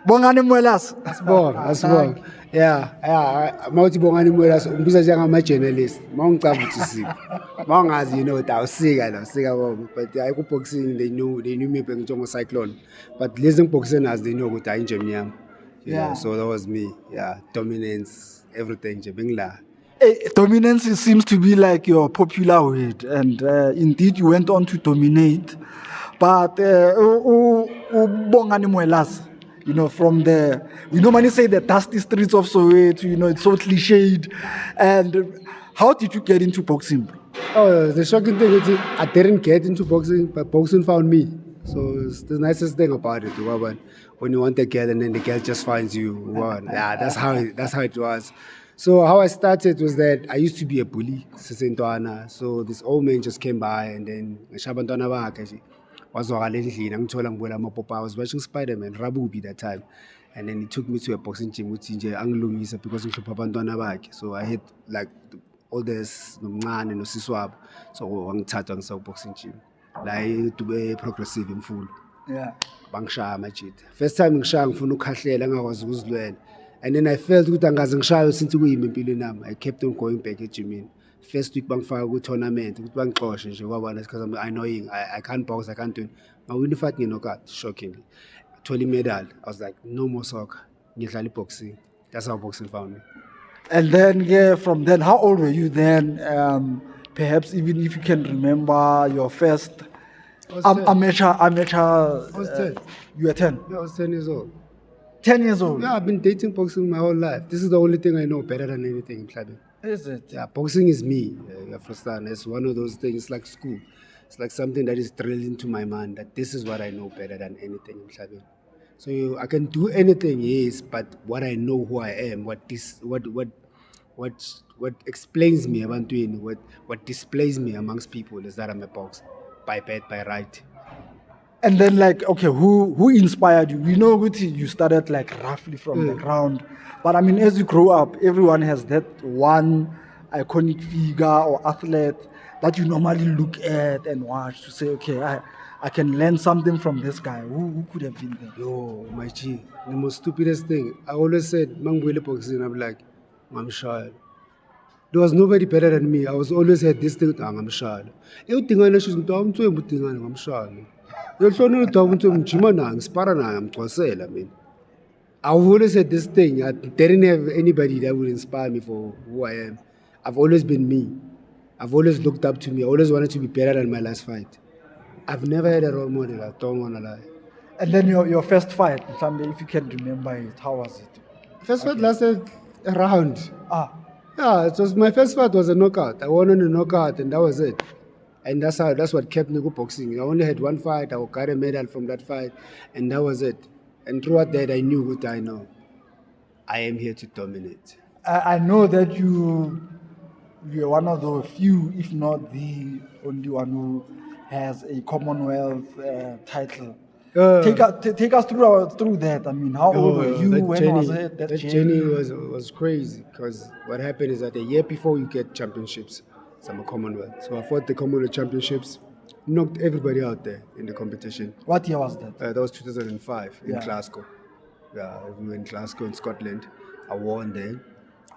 Bongani Mwelasi. Asibonga. Yeah. Mawuthi Bongani Mwelasi umbiza njengama-journalist. Mawungicabanga ukuthi siphi. Mawungazi awusika la, sika bonke. But ku-boxing they knew me njengo-Cyclone. But lezi ngiboxing nazo they know ukuthi ayinje mnyama. Yeah, so that was me. Yeah, dominance, everything nje bengila. Dominance seems to be like your popular word, and indeed you went on to dominate. But Bongani Mwelasi, from we normally say the dusty streets of Soweto, it's so cliched. And how did you get into boxing? Oh, the shocking thing is I didn't get into boxing, but boxing found me. So it's the nicest thing about it. When you want a girl and then the girl just finds you. Yeah, that's how it was. So how I started was that I used to be a bully, so this old man just came by and then I was watching Spider-Man, Rabubi that time. And then he took me to a boxing gym with TJ so I hit like all this man and Siswab. So I'm starting boxing gym. Like to be progressive in full. Yeah. Bangsha majid. First time ngishaya ngifuna ukukhahlela ngakwazi ukuzilwela. And then I felt ukuthi angaze ngishayo since kuyimpilo nami. I kept on going back egymini. First week bangifaka ku tournament ukuthi bangixoshe nje kwabona because I'm annoying. I can't box, I can't do. Ngawina fight knockout shockingly. 20 medal. I was like no more soccer. Ngidlala boxing. That's how boxing found me. And then from then how old were you then? Perhaps even if you can remember your first amateur. I was 10. You were 10? Yeah, I was 10 years old. 10 years old? Yeah, I've been dating boxing my whole life. This is the only thing I know better than anything in clubbing. Is it? Yeah, boxing is me. It's one of those things. It's like school. It's like something that is drilled into my mind that this is what I know better than anything in clubbing. So I can do anything, yes, but what I know who I am, what explains me about doing, what displays me amongst people is that I'm a boxer, by bad, by right. And then who inspired you? We know you started roughly from the ground, but I mean as you grow up, everyone has that one iconic figure or athlete that you normally look at and watch to say, okay, I can learn something from this guy. Who could have been there? Yo, my G, the most stupidest thing. I always said, Mangwele boxing, I'm like, I'm shy. There was nobody better than me. I was always had this thing, I'm shy. I'm shy. I've always had this thing. I didn't have anybody that would inspire me for who I am. I've always been me. I've always looked up to me. I always wanted to be better than my last fight. I've never had a role model. I don't want to lie. And then your first fight, if you can remember it, how was it? First fight lasted a round. Yeah, my first fight was a knockout. I won on a knockout and that was it. And that's what kept me boxing. I only had one fight. I got a medal from that fight, and that was it. And throughout that, I knew what I know. I am here to dominate. I know that you're one of the few, if not the only one who has a Commonwealth title. Take us through that. I mean, how old were you? When was it? That journey was crazy because what happened is that a year before you get championships. I'm a Commonwealth. So I fought the Commonwealth Championships, knocked everybody out there in the competition. What year was that? That was 2005 in Glasgow. Yeah, we were in Glasgow in Scotland. I won there.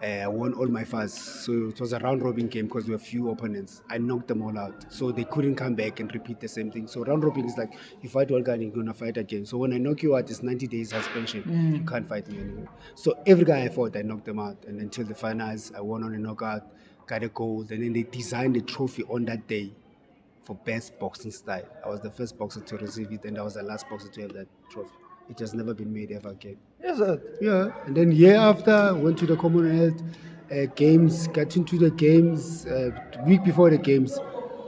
I won all my fights. So it was a round robin game because there were few opponents. I knocked them all out. So they couldn't come back and repeat the same thing. So round robin is like, you fight one guy and you're going to fight again. So when I knock you out, it's 90 days suspension. You can't fight me anymore. So every guy I fought, I knocked them out. And until the finals, I won on a knockout. Got a gold, and then they designed a trophy on that day for best boxing style. I was the first boxer to receive it, and I was the last boxer to have that trophy. It has never been made ever again. Is it? Yeah. And then year after, went to the Commonwealth Games, got into the games. Week before the games,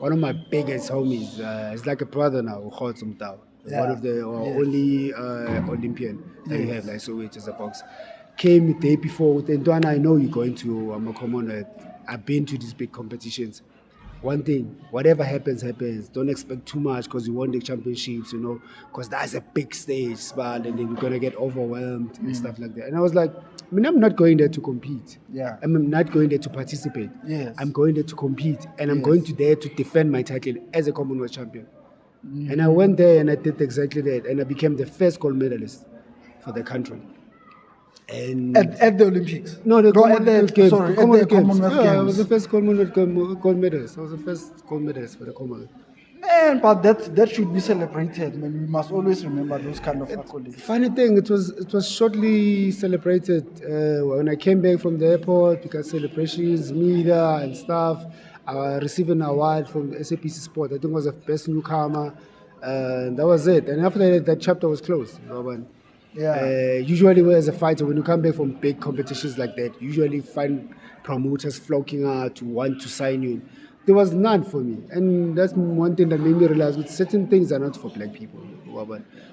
one of my biggest homies, he's like a brother now, one of the only Olympian that you have, so which is a box. Came the day before, then I know you're going to a Commonwealth. I've been to these big competitions. One thing, whatever happens. Don't expect too much because you won the championships, because that's a big stage, and then you're going to get overwhelmed and stuff like that. And I was like, I'm not going there to compete. Yeah. I'm not going there to participate. Yes. I'm going there to compete. And I'm going to there to defend my title as a Commonwealth champion. And I went there and I did exactly that. And I became the first gold medalist for the country. And At the Olympics? no, the Commonwealth Games. Sorry, at the Commonwealth Yeah, I Games. was the first Commonwealth gold medalist. I was the first gold medalist for the Commonwealth. Man, but that should be celebrated. Man, we must always remember those kind of accolades. Funny thing, it was shortly celebrated when I came back from the airport because celebrations, media and stuff. I received an award from SAPC Sport. I think it was the best newcomer. That was it. And after that chapter was closed. Yeah. Usually, as a fighter, when you come back from big competitions like that, you usually find promoters flocking out to want to sign you. There was none for me, and that's one thing that made me realize that certain things are not for black people.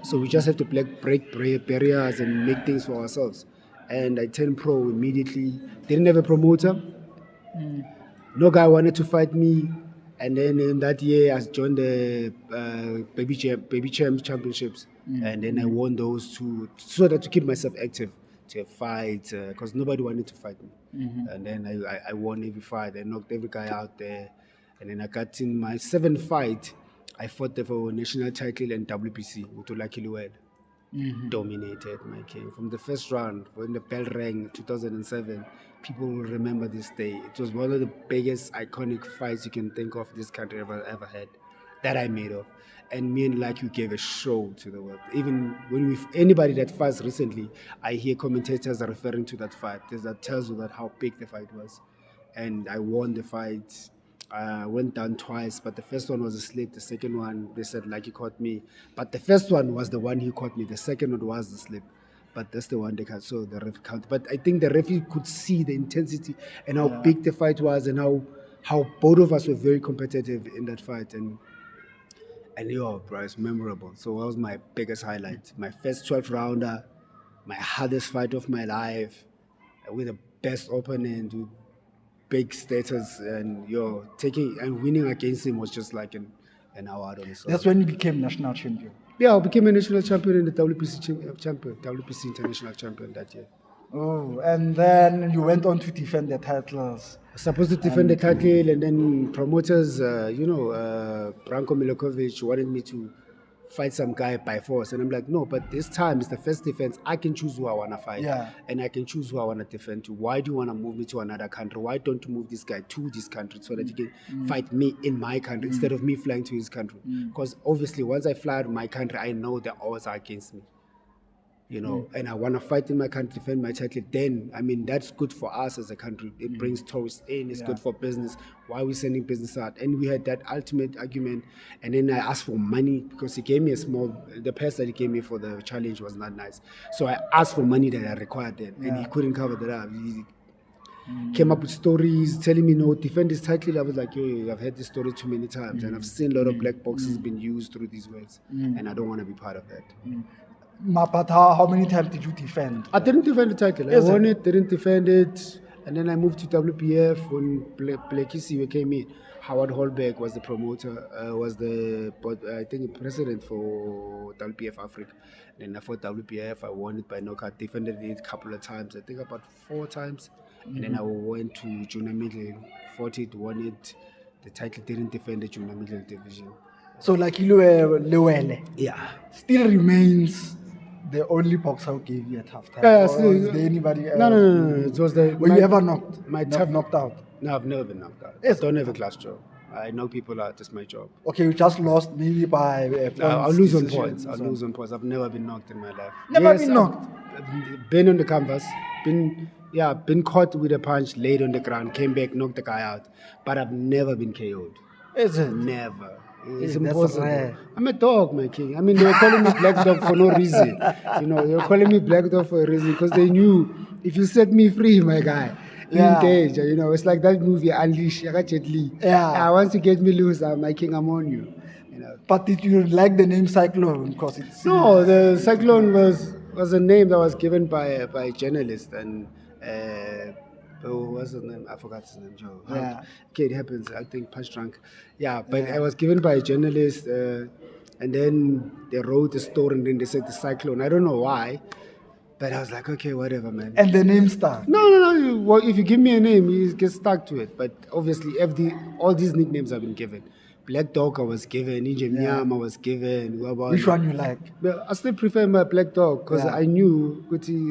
So we just have to break barriers and make things for ourselves. And I turned pro immediately. Didn't have a promoter. No guy wanted to fight me. And then in that year, I joined the baby champs championships, and then I won those two, so that to keep myself active to fight, because nobody wanted to fight me. And then I won every fight. I knocked every guy out there, and then I got in my 7th fight. I fought there for national title and WBC with Lucky Dominated my king from the first round when the bell rang 2007. People will remember this day. It was one of the biggest iconic fights you can think of this country ever had, that I made of. And me and Lucky gave a show to the world. Even when anybody that fights recently, I hear commentators are referring to that fight. That tells you that how big the fight was. And I won the fight. I went down twice, but the first one was a slip. The second one, they said Lucky caught me. But the first one was the one he caught me. The second one was the slip. But that's the one they cut, so the ref count. But I think the referee could see the intensity and how big the fight was, and how both of us were very competitive in that fight. And bro, it's memorable. So that was my biggest highlight. My first 12 rounder, my hardest fight of my life, with the best opponent, with big status, and taking and winning against him was just like an award on his own. That's when you became national champion. Yeah, I became a national champion and the WBC international champion that year. Oh, and then you went on to defend the titles. I was supposed to defend the title, and then promoters, Branko Milokovic wanted me to fight some guy by force. And I'm like, no, but this time it's the first defense. I can choose who I want to fight. Yeah. And I can choose who I want to defend to. Why do you want to move me to another country? Why don't you move this guy to this country so that he can fight me in my country instead of me flying to his country? Because obviously once I fly to my country, I know the odds are against me. And I want to fight in my country, defend my title. Then, that's good for us as a country. It brings tourists in. It's good for business. Why are we sending business out? And we had that ultimate argument. And then I asked for money because he gave me the price that he gave me for the challenge was not nice. So I asked for money that I required then, and he couldn't cover that up. He came up with stories telling me, no, defend this title. I was like, I've heard this story too many times, and I've seen a lot of black boxes being used through these words, and I don't want to be part of that. But how many times did you defend? I didn't defend the title. I won it, didn't defend it. And then I moved to WBF when Blakey came in. Howard Holberg was the promoter, I think president for WBF Africa. Then I fought WBF, I won it by knockout, defended it a couple of times, I think about 4 times. And then I went to junior middle, fought it, won it. The title didn't defend the junior middle division. So like Lewele still remains the only boxer who gave you a tough time. Yeah, is there anybody else? No. It was Were you ever knocked? Knocked out? No, I've never been knocked out. Yes. I don't have a class job. I knock people out. That's my job. Okay, you just lost maybe by points. I'll lose on points. I've never been knocked in my life. Never been knocked? I've been on the canvas. Been caught with a punch, laid on the ground, came back, knocked the guy out. But I've never been KO'd. Is it? Never. It's That's impossible. rare. I'm a dog, my king. They were calling me black dog for no reason. They were calling me black dog for a reason because they knew if you set me free, my guy, you engage. It's like that movie Unleash, Jet Li. Yeah. Once you get me loose, my king, I'm on you. But did you like the name Cyclone? No, the Cyclone was a name that was given by a journalist, and what's his name? I forgot his name, Joe. Yeah. Okay, it happens. I think Punch Drunk. Yeah, but I was given by a journalist, and then they wrote the story, and then they said the Cyclone. I don't know why, but I was like, okay, whatever, man. And the name stuck? No. If you give me a name, you get stuck to it. But obviously, all these nicknames have been given. Black Dog I was given, Ninja Miyama was given. Which one you like? But I still prefer my Black Dog because Yeah. I knew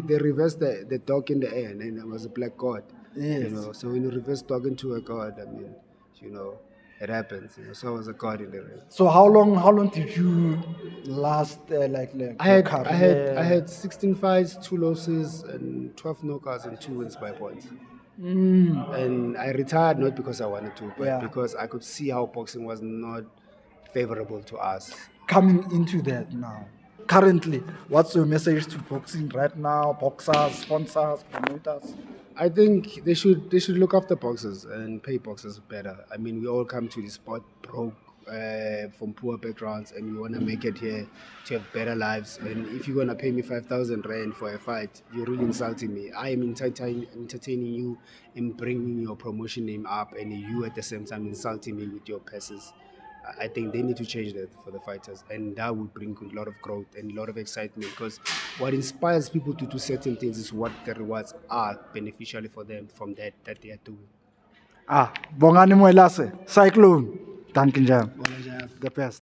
they reversed the dog in the air and then it was a black god. Yes. You know, so when you reverse dog into a god, I mean, you know, it happens. You know, so I was a god in the ring. So how long did you last? Like I your career? had 16 fights, 2 losses, and 12 knockouts and 2 wins by points. And I retired not because I wanted to, but because I could see how boxing was not favorable to us. Coming into that now. Currently, what's your message to boxing right now? Boxers, sponsors, promoters? I think they should look after boxers and pay boxers better. I mean, we all come to the sport broke from poor backgrounds, and we want to make it here to have better lives. And if you're gonna pay me 5,000 rand for a fight, you're really insulting me. I am entertaining you and bringing your promotion name up, and you at the same time insulting me with your passes. I think they need to change that for the fighters, and that would bring a lot of growth and a lot of excitement, because what inspires people to do certain things is what the rewards are beneficially for them from that they are doing. Bongani Mwelasi, Cyclone, danke njani. The best.